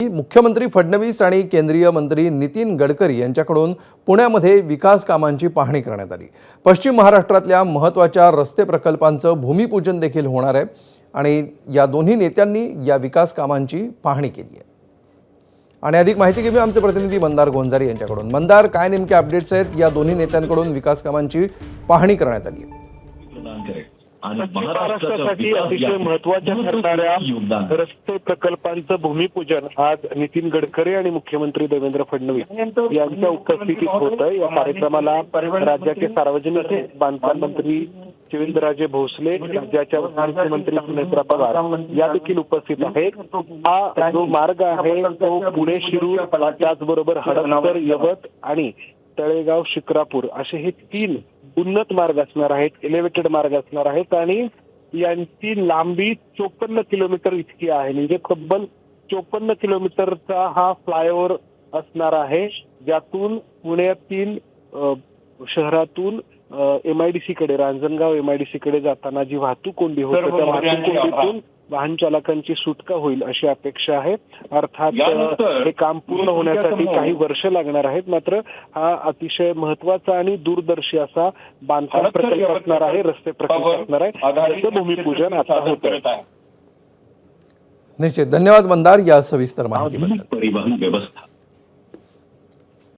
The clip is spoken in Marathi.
मुख्यमंत्री फडणवीस आणि केंद्रीय मंत्री नितीन गडकरी यांच्याकडून पुण्यामध्ये विकास कामांची पाहणी करण्यात आली। पश्चिम महाराष्ट्रातल्या महत्त्वाच्या रस्ते प्रकल्पांचं भूमिपूजन देखील होणार आहे आणि या दोन्ही नेत्यांनी या विकास कामांची पाहणी केली आहे। आणि अधिक माहिती घेऊया आमचे प्रतिनिधी मंदार गोंजारी यांच्याकडून। मंदार, काय नेमके अपडेट्स आहेत? या दोन्ही नेत्यांकडून विकास कामांची पाहणी करण्यात आली आहे। महाराष्ट्रासाठी अतिशय महत्त्वाच्या ठरणाऱ्या रस्ते प्रकल्पांचं भूमिपूजन आज नितीन गडकरी आणि मुख्यमंत्री देवेंद्र फडणवीस यांच्या उपस्थितीत होतं। या कार्यक्रमाला राज्याचे सार्वजनिक बांधकाम मंत्री शिवेंद्रराजे भोसले, राज्याच्या मुख्यमंत्री सुनेत्रा पवार या देखील उपस्थित आहेत। हा जो मार्ग आहे तो पुणे शिरूर, त्याचबरोबर हडपसर, यवत आणि तळेगाव शिक्रापूर असे हे 3 उन्नत मार्ग असणार आहेत, एलिव्हेटेड मार्ग असणार आहेत आणि यांची लांबी 54 किलोमीटर इतकी आहे। म्हणजे तब्बल 54 किलोमीटरचा हा फ्लायओव्हर असणार आहे, ज्यातून पुण्यातील शहरातून MIDC कडे, रांजणगाव MIDC कडे जाताना जी वाहतूक कोंडी होते त्या वाहतूक कोंडीतून वाहन चालकांची सुटका होईल अशी अपेक्षा आहे। अर्थात हे काम पूर्ण होण्यासाठी काही वर्ष लागणार आहेत, मात्र हा अतिशय महत्त्वाचा आणि दूरदर्शी असा बांधकाम प्रकल्प असणार आहे, रस्ते प्रकल्प असणार आहे, त्याचं भूमिपूजन आता होतं। निश्चित, धन्यवाद मंदार या सविस्तर माहितीबद्दल। परिवहन व्यवस्था